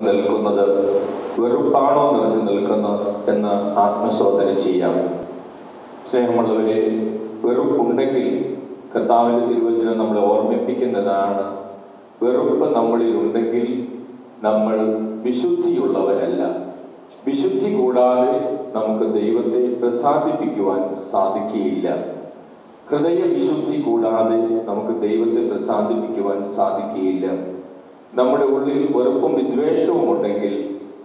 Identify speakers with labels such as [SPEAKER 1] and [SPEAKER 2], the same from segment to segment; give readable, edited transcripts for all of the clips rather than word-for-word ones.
[SPEAKER 1] നിൽക്കുന്നത്, വെറുപ്പാണോ നിറഞ്ഞു നിൽക്കുന്നത് എന്ന് ആത്മശോധന ചെയ്യാം. സ്നേഹമുള്ളവരെ, വെറുപ്പുണ്ടെങ്കിൽ കർത്താവിൻ്റെ തിരുവചനം നമ്മളെ ഓർമ്മിപ്പിക്കുന്നതാണ്, വെറുപ്പ് നമ്മളിലുണ്ടെങ്കിൽ നമ്മൾ വിശുദ്ധിയുള്ളവരല്ല. വിശുദ്ധി കൂടാതെ നമുക്ക് ദൈവത്തെ പ്രസാദിപ്പിക്കുവാൻ സാധിക്കുകയില്ല. ഹൃദയവിശുദ്ധി കൂടാതെ നമുക്ക് ദൈവത്തെ പ്രസാദിപ്പിക്കുവാൻ സാധിക്കുകയില്ല. നമ്മുടെ ഉള്ളിൽ വെറുപ്പും വിദ്വേഷവും ഉണ്ടെങ്കിൽ,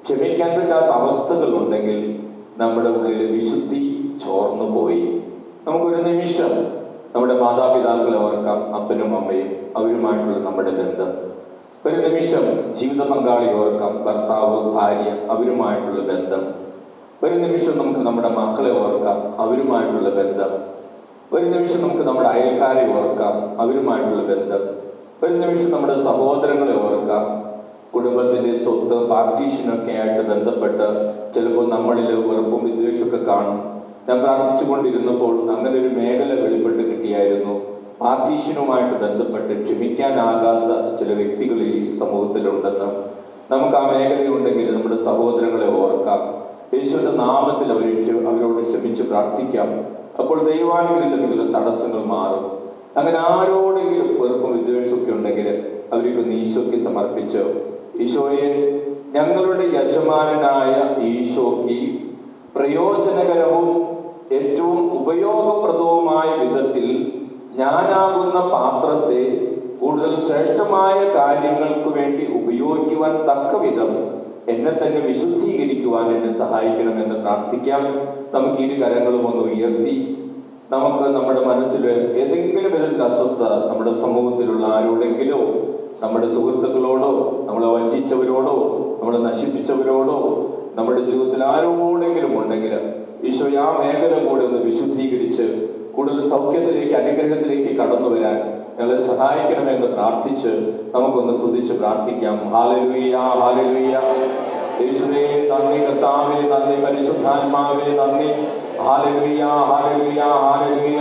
[SPEAKER 1] ക്ഷമിക്കാൻ പറ്റാത്ത അവസ്ഥകളുണ്ടെങ്കിൽ നമ്മുടെ ഉള്ളിലെ വിശുദ്ധി ചോർന്നു പോയി. നമുക്കൊരു നിമിഷം നമ്മുടെ മാതാപിതാക്കളെ ഓർക്കാം, അപ്പനും അമ്മയും, അവരുമായിട്ടുള്ള നമ്മുടെ ബന്ധം. ഒരു നിമിഷം ജീവിത പങ്കാളി ഓർക്കാം, ഭർത്താവ് ഭാര്യ, അവരുമായിട്ടുള്ള ബന്ധം. ഒരു നിമിഷം നമുക്ക് നമ്മുടെ മക്കളെ ഓർക്കാം, അവരുമായിട്ടുള്ള ബന്ധം. ഒരു നിമിഷം നമുക്ക് നമ്മുടെ അയൽക്കാരെ ഓർക്കാം, അവരുമായിട്ടുള്ള ബന്ധം. ഒരു നിമിഷം നമ്മുടെ സഹോദരങ്ങളെ ഓർക്കാം. കുടുംബത്തിൻ്റെ സ്വത്ത് പാർട്ടീഷനൊക്കെ ആയിട്ട് ബന്ധപ്പെട്ട് ചിലപ്പോൾ നമ്മളിൽ വെറുപ്പും വിദ്വേഷമൊക്കെ കാണും. ഞാൻ പ്രാർത്ഥിച്ചു കൊണ്ടിരുന്നപ്പോൾ അങ്ങനെ ഒരു മേഖല വെളിപ്പെട്ട് കിട്ടിയായിരുന്നു. പാർട്ടീഷനുമായിട്ട് ബന്ധപ്പെട്ട് ക്ഷമിക്കാനാകാത്ത ചില വ്യക്തികൾ ഈ സമൂഹത്തിലുണ്ടെന്ന്. നമുക്ക് ആ മേഖലയുണ്ടെങ്കിൽ നമ്മുടെ സഹോദരങ്ങളെ ഓർക്കാം. യേശുവിൻ്റെ നാമത്തിൽ അവരോട് ക്ഷമിച്ച് പ്രാർത്ഥിക്കാം. അപ്പോൾ ദൈവാനുഗ്രഹത്തിലുള്ള തടസ്സങ്ങൾ മാറും. അങ്ങനെ ആരോടെങ്കിലും വെറുപ്പും വിദ്വേഷമൊക്കെ ഉണ്ടെങ്കിൽ അവർക്ക് ഈശോയ്ക്ക് സമർപ്പിച്ച്, ഈശോയെ, ഞങ്ങളുടെ യജമാനനായ ഈശോയ്ക്ക് പ്രയോജനകരവും ഏറ്റവും ഉപയോഗപ്രദവുമായ വിധത്തിൽ ഞാനാകുന്ന പാത്രത്തെ കൂടുതൽ ശ്രേഷ്ഠമായ കാര്യങ്ങൾക്ക് വേണ്ടി ഉപയോഗിക്കുവാൻ തക്ക വിധം എന്നെ തന്നെ വിശുദ്ധീകരിക്കുവാൻ എന്നെ സഹായിക്കണമെന്ന് പ്രാർത്ഥിക്കാം. നമുക്ക് ഇരു കരങ്ങളും ഒന്ന് ഉയർത്തി നമുക്ക് നമ്മുടെ മനസ്സിൽ ഏതെങ്കിലും വിധത്തിൽ അസ്വസ്ഥത നമ്മുടെ സമൂഹത്തിലുള്ള ആരോടെങ്കിലോ, നമ്മുടെ സുഹൃത്തുക്കളോടോ, നമ്മളെ വഞ്ചിച്ചവരോടോ, നമ്മളെ നശിപ്പിച്ചവരോടോ, നമ്മുടെ ജീവിതത്തിൽ ആരോടെങ്കിലും ഉണ്ടെങ്കിൽ ഈശോ ആ മേഖല കൂടെ ഒന്ന് വിശുദ്ധീകരിച്ച് കൂടുതൽ സൗഖ്യത്തിലേക്ക്, അനുഗ്രഹത്തിലേക്ക് കടന്നു വരാൻ ഞങ്ങളെ സഹായിക്കണമെന്ന് പ്രാർത്ഥിച്ച് നമുക്കൊന്ന് സ്തുതിച്ച് പ്രാർത്ഥിക്കാം. Hallelujah, hallelujah. യേശുവേ നന്ദി, കർത്താവേ നന്ദി, പരിശുദ്ധാത്മാവേ നന്ദി. Hallelujah, hallelujah, hallelujah.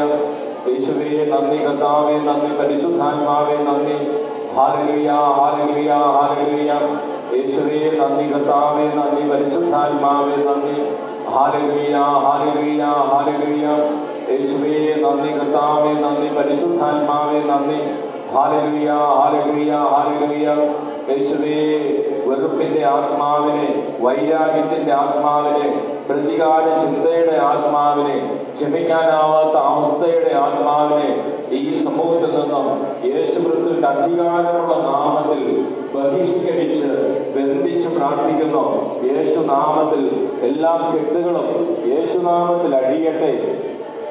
[SPEAKER 1] യേശുവേ നന്ദി, കർത്താവേ നന്ദി, പരിശുദ്ധാത്മാവേ നന്ദി. Hallelujah, hallelujah, hallelujah. യേശുവേ നന്ദി, കർത്താവേ നന്ദി, പരിശുദ്ധാത്മാവേ നന്ദി. Hallelujah, hallelujah, hallelujah. യേശുവേ നന്ദി, കർത്താവേ നന്ദി, പരിശുദ്ധാത്മാവേ നന്ദി. Hallelujah, hallelujah, hallelujah. യേശുവേ വെറുപ്പിന്റെ ആത്മാവിനെ, വൈരാഗ്യത്തിന്റെ ആത്മാവിനെ, പ്രതികാര ചിന്തയുടെ ആത്മാവിനെ, ക്ഷമിക്കാനാവാത്ത അവസ്ഥയുടെ ആത്മാവിനെ ഈ സമൂഹത്തിൽ നിന്നും യേശുക്രിസ്തുവിന്റെ അധികാരമുള്ള നാമത്തിൽ ബഹിഷ്കരിച്ച് ബന്ധിച്ച് പ്രാർത്ഥിക്കുന്നു. യേശുനാമത്തിൽ എല്ലാ കെട്ടുകളും യേശുനാമത്തിൽ അഴിയട്ടെ.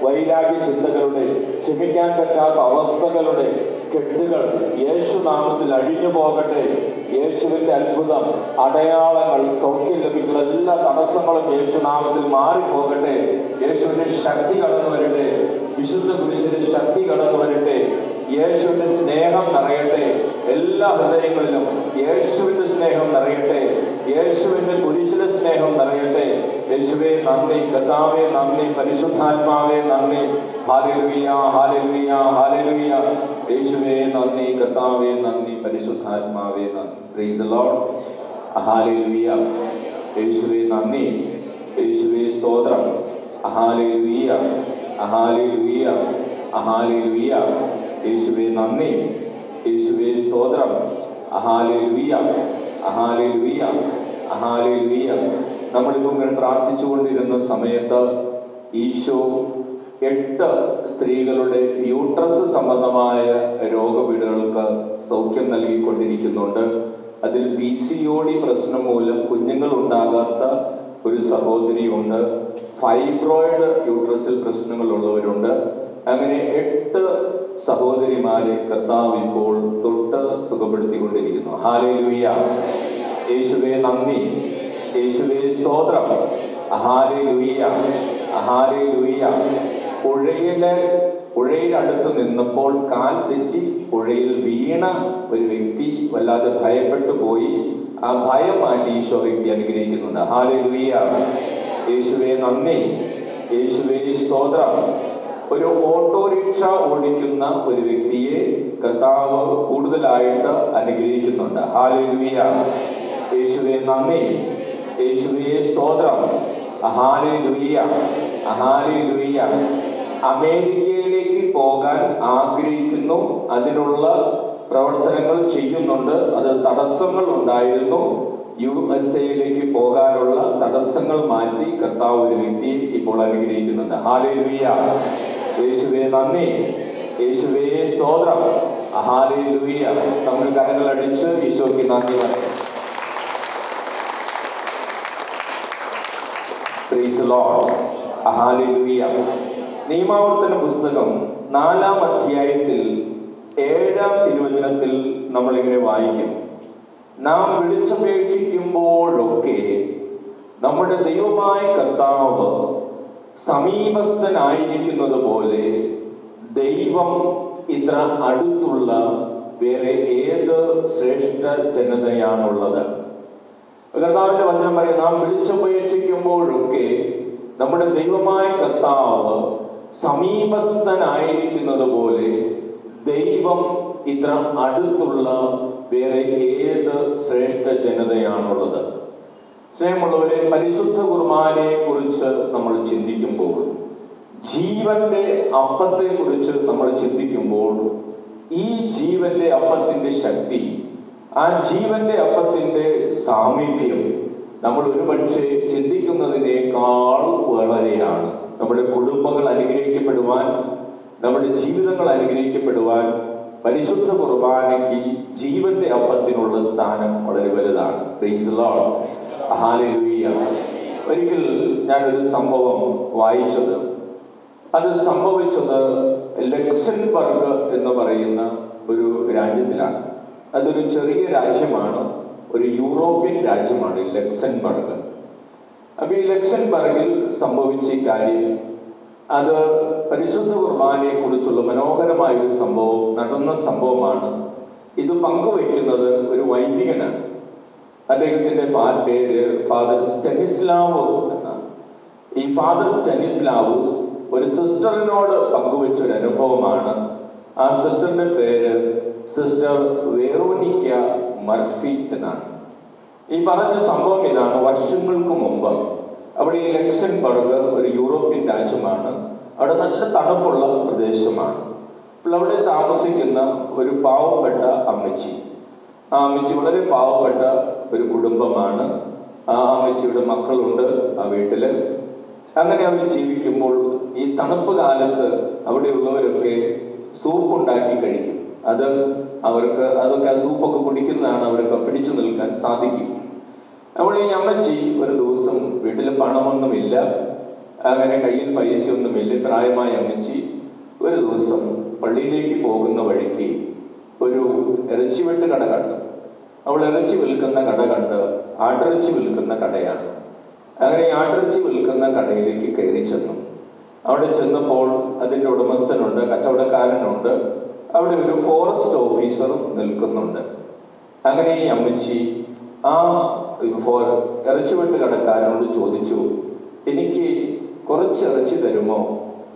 [SPEAKER 1] വൈരാഗ്യ ചിന്തകളുടെ, ക്ഷമിക്കാൻ പറ്റാത്ത അവസ്ഥകളുടെ കെട്ടുകൾ യേശുനാമത്തിൽ അഴിഞ്ഞു പോകട്ടെ. യേശുവിൻ്റെ അത്ഭുതം, അടയാളങ്ങൾ, സൗഖ്യം ലഭിക്കുന്ന എല്ലാ തടസ്സങ്ങളും യേശുനാമത്തിൽ മാറിപ്പോകട്ടെ. യേശുവിൻ്റെ ശക്തി കടന്നു വരട്ടെ. വിശുദ്ധ കുരിശിന്റെ ശക്തി കടന്നു വരട്ടെ. യേശുവിൻ്റെ സ്നേഹം നിറയട്ടെ. എല്ലാ ഹൃദയങ്ങളിലും യേശുവിൻ്റെ സ്നേഹം നിറയട്ടെ. യേശുവിൻ്റെ കുരിശിലെ സ്നേഹം നിറയട്ടെ. യേശുവേ നന്ദി, കർത്താവേ നന്ദി, പരിശുദ്ധാത്മാവേ നന്ദി. Hallelujah, hallelujah, hallelujah. യേശുവേ നന്ദി, കർത്താവേ നന്ദി, പരിശുദ്ധാത്മാവേ നന്ദി. Price the Lord. ഹല്ലേലൂയ. യേശുവേ നന്ദി, യേശുവേ സ്തോത്രം. Hallelujah, hallelujah, hallelujah. യേശുവേ നന്ദി, യേശുവേ സ്തോത്രം. Hallelujah, hallelujah, hallelujah. നമ്മളിപ്പോൾ ഇങ്ങനെ പ്രാർത്ഥിച്ചുകൊണ്ടിരുന്ന സമയത്ത് ഈശോ 8 സ്ത്രീകളുടെ യൂട്രസ് സംബന്ധമായ രോഗപീഠകൾക്ക് സൗഖ്യം നൽകിക്കൊണ്ടിരിക്കുന്നുണ്ട്. അതിൽ PCOD പ്രശ്നം മൂലം കുഞ്ഞുങ്ങൾ ഉണ്ടാകാത്ത ഒരു സഹോദരിയുണ്ട്. ഫൈബ്രോയിഡ് യൂട്രസിൽ പ്രശ്നങ്ങളുള്ളവരുണ്ട്. അങ്ങനെ 8 സഹോദരിമാരെ കർത്താവ് ഇപ്പോൾ തൊട്ട് സുഖപ്പെടുത്തിക്കൊണ്ടിരിക്കുന്നു. ഹല്ലേലൂയ. യേശുവേ നന്ദി, യേശുവേ സ്തോത്രം. Hallelujah, hallelujah. പുഴയിലടുത്ത് നിന്നപ്പോൾ കാൽ തെറ്റി പുഴയിൽ വീണ ഒരു വ്യക്തി വല്ലാതെ ഭയപ്പെട്ടു പോയി. ആ ഭയം മാറ്റി ഈശോ വ്യക്തി അനുഗ്രഹിക്കുന്നുണ്ട്. ഹല്ലേലൂയ. യേശുവേ നന്ദി, യേശുവേ സ്തോത്രം. ഒരു ഓട്ടോറിക്ഷ ഓടിക്കുന്ന ഒരു വ്യക്തിയെ കർത്താവ് കൂടുതലായിട്ട് അനുഗ്രഹിക്കുന്നുണ്ട്. ഹല്ലേലൂയ. യേശുവേ നന്ദി, യേശുവേ സ്തോത്രം. Hallelujah, hallelujah. അമേരിക്കയിലേക്ക് പോകാൻ ആഗ്രഹിക്കുന്നു, അതിനുള്ള പ്രവർത്തനങ്ങൾ ചെയ്യുന്നുണ്ട്. അത് തടസ്സങ്ങൾ ഉണ്ടായിരുന്നു. USA പോകാനുള്ള തടസ്സങ്ങൾ മാറ്റി കർത്താവ് ഒരു വ്യക്തിയെ ഇപ്പോൾ അനുഗ്രഹിക്കുന്നുണ്ട്. ഹല്ലേലൂയ, യേശുവേ നന്ദി, യേശുവേ സ്തോത്രം. ഹല്ലേലൂയ. നമുക്ക് കരങ്ങൾ അടിച്ച് ഈശോയ്ക്ക് നന്ദി പറയാം. Price the Lord. ഹല്ലേലൂയ. നിയമാവർത്തന പുസ്തകം 4-ാം അധ്യായത്തിൽ 7-ാം തിരുവചനത്തിൽ നമ്മളിങ്ങനെ വായിക്കും: നാം വിളിച്ചപേക്ഷിക്കുമ്പോഴൊക്കെ നമ്മുടെ ദൈവമായ കർത്താവ് സമീപസ്ഥനായിരിക്കുന്നത് പോലെ ദൈവം ഇത്ര അടുത്തുള്ള വേറെ ഏത് ശ്രേഷ്ഠ ജനതയാണുള്ളത്? കർത്താവിന്റെ വചനം പറയും, നാം വിളിച്ചപേക്ഷിക്കുമ്പോഴൊക്കെ നമ്മുടെ ദൈവമായ കർത്താവ് സമീപസ്ഥനായിരിക്കുന്നത് പോലെ ദൈവം ഇത്ര അടുത്തുള്ള വേറെ ഏത് ശ്രേഷ്ഠ ജനതയാണുള്ളത്? സ്നേഹമുള്ളവരെ, പരിശുദ്ധ കുർബാനയെ കുറിച്ച് നമ്മൾ ചിന്തിക്കുമ്പോൾ, ജീവന്റെ അപ്പത്തെ കുറിച്ച് നമ്മൾ ചിന്തിക്കുമ്പോൾ, ഈ ജീവന്റെ അപ്പത്തിന്റെ ശക്തി, ആ ജീവന്റെ അപ്പത്തിന്റെ സാമീപ്യം നമ്മൾ ഒരുപക്ഷെ ചിന്തിക്കുന്നതിനേക്കാൾ വളരെയാണ്. നമ്മുടെ കുടുംബങ്ങൾ അനുഗ്രഹിക്കപ്പെടുവാൻ, നമ്മുടെ ജീവിതങ്ങൾ അനുഗ്രഹിക്കപ്പെടുവാൻ പരിശുദ്ധ കുർബാനയ്ക്ക് ജീവന്റെ അപ്പത്തിനുള്ള സ്ഥാനം വളരെ വലുതാണ്. Price the Lord. ഹല്ലേലൂയ. ഒരിക്കൽ ഞാനൊരു സംഭവം വായിച്ചത്, അത് സംഭവിച്ചത് ലക്സംബർഗ് എന്ന് പറയുന്ന ഒരു രാജ്യത്തിലാണ്. അതൊരു ചെറിയ രാജ്യമാണ്, ഒരു യൂറോപ്യൻ രാജ്യമാണ് ലക്സംബർഗ്. അപ്പൊ ഈ ലക്സംബർഗിൽ സംഭവിച്ച കാര്യം, അത് പരിശുദ്ധ കുർബാനയെ കുറിച്ചുള്ള മനോഹരമായ ഒരു സംഭവം, നടന്ന സംഭവമാണ്. ഇത് പങ്കുവയ്ക്കുന്നത് ഒരു വൈദികനാണ്. അദ്ദേഹത്തിന്റെ പേര് ഫാദർ സ്റ്റനിസ്ലാവോസ് എന്നാണ്. ഈ ഫാദർ സ്റ്റനിസ്ലാവോസ് ഒരു സിസ്റ്ററിനോട് പങ്കുവെച്ച ഒരു അനുഭവമാണ്. ആ സിസ്റ്ററിന്റെ പേര് സിസ്റ്റർ വെറോനിക്ക മർഫി എന്നാണ്. ഈ പറഞ്ഞ സംഭവം ഇതാണ്: വർഷങ്ങൾക്ക് മുമ്പ് അവിടെ ഈ ലക്സംബർഗ് ഒരു യൂറോപ്യൻ രാജ്യമാണ്. അവിടെ നല്ല തണുപ്പുള്ള പ്രദേശമാണ്. അപ്പോൾ അവിടെ താമസിക്കുന്ന ഒരു പാവപ്പെട്ട അമ്മച്ചി, ആ അമ്മച്ചി വളരെ പാവപ്പെട്ട ഒരു കുടുംബമാണ്. ആ അമ്മച്ചിയുടെ മക്കളുണ്ട് ആ വീട്ടില്. അങ്ങനെ അവർ ജീവിക്കുമ്പോൾ ഈ തണുപ്പ് കാലത്ത് അവിടെയുള്ളവരൊക്കെ സൂപ്പ് ഉണ്ടാക്കി കഴിക്കും. അത് അവർക്ക് അതൊക്കെ ആ സൂപ്പൊക്കെ കുടിക്കുന്നതാണ് അവർക്ക് പിടിച്ചു നിൽക്കാൻ സാധിക്കും. അപ്പോൾ ഈ അമ്മച്ചി ഒരു ദിവസം വീട്ടിൽ പണമൊന്നുമില്ല, അങ്ങനെ കയ്യിൽ പൈസയൊന്നുമില്ല. പ്രായമായ അമ്മച്ചി ഒരു ദിവസം പള്ളിയിലേക്ക് പോകുന്ന വഴിക്ക് ഒരു ഇറച്ചിവെട്ട് കട കണ്ടു. അവൾ ഇറച്ചി വിൽക്കുന്ന കട കണ്ട്, ആട്ടിറച്ചി വിൽക്കുന്ന കടയാണ്. അങ്ങനെ ആട്ടിറച്ചി വിൽക്കുന്ന കടയിലേക്ക് കയറി ചെന്നു. അവിടെ ചെന്നപ്പോൾ അതിൻ്റെ ഉടമസ്ഥനുണ്ട്, കച്ചവടക്കാരനുണ്ട്, അവിടെ ഒരു ഫോറസ്റ്റ് ഓഫീസറും നിൽക്കുന്നുണ്ട്. അങ്ങനെ ഈ അമ്മച്ചി ആ ഇറച്ചിവെട്ട് കടക്കാരനോട് ചോദിച്ചു, എനിക്ക് കുറച്ച് ഇറച്ചി തരുമോ?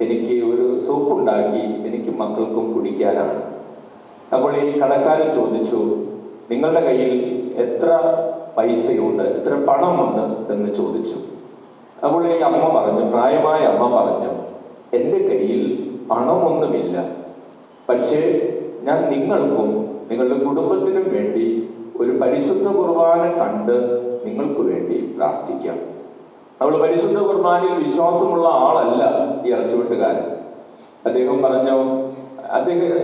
[SPEAKER 1] എനിക്ക് ഒരു സൂപ്പ് ഉണ്ടാക്കി എനിക്ക് മക്കൾക്കും കുടിക്കാനാണ്. അപ്പോൾ ഈ കടക്കാരൻ ചോദിച്ചു, നിങ്ങളുടെ കയ്യിൽ എത്ര പൈസയുണ്ട്, എത്ര പണമുണ്ട് എന്ന് ചോദിച്ചു. അപ്പോൾ ഈ അമ്മ പറഞ്ഞു, പ്രായമായ അമ്മ പറഞ്ഞു, എൻ്റെ കയ്യിൽ പണമൊന്നുമില്ല, പക്ഷേ ഞാൻ നിങ്ങൾക്കും നിങ്ങളുടെ കുടുംബത്തിനും വേണ്ടി ഒരു പരിശുദ്ധ കുർബാന കണ്ട് നിങ്ങൾക്ക് വേണ്ടി പ്രാർത്ഥിക്കാം. അവൾ പരിശുദ്ധ കുർബാനയിൽ വിശ്വാസമുള്ള ആളല്ല ഈ ഇറച്ചിവെട്ടുകാരൻ. അദ്ദേഹം പറഞ്ഞു,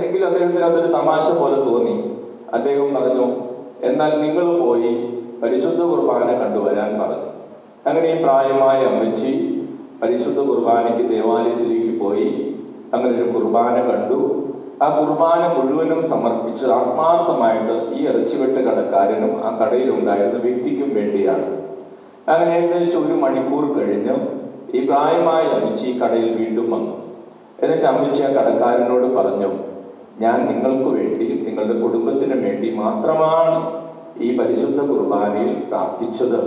[SPEAKER 1] എങ്കിലും അദ്ദേഹത്തിന് അതൊരു തമാശ പോലെ തോന്നി. അദ്ദേഹം പറഞ്ഞു, എന്നാൽ നിങ്ങൾ പോയി പരിശുദ്ധ കുർബാന കണ്ടുവരാൻ പറഞ്ഞു. അങ്ങനെ ഈ പ്രായമായ അമ്മച്ചി പരിശുദ്ധ കുർബാനയ്ക്ക് ദേവാലയത്തിലേക്ക് പോയി. അങ്ങനെ ഒരു കുർബാന കണ്ടു. ആ കുർബാന മുഴുവനും സമർപ്പിച്ച് ആത്മാർത്ഥമായിട്ട് ഈ ഇറച്ചിവെട്ട് കടക്കാരനും ആ കടയിലുണ്ടായിരുന്ന വ്യക്തിക്കും വേണ്ടിയാണ്. അങ്ങനെ ഏകദേശം 1 മണിക്കൂർ കഴിഞ്ഞ് ഈ പ്രായമായ അമ്മച്ചി കടയിൽ വീണ്ടും വന്നു. എന്നിട്ട് അമ്മച്ചി ആ കടക്കാരനോട് പറഞ്ഞു, ഞാൻ നിങ്ങൾക്ക് വേണ്ടി, നിങ്ങളുടെ കുടുംബത്തിന് വേണ്ടി മാത്രമാണ് ഈ പരിശുദ്ധ കുർബാനയിൽ പ്രാർത്ഥിച്ചത്.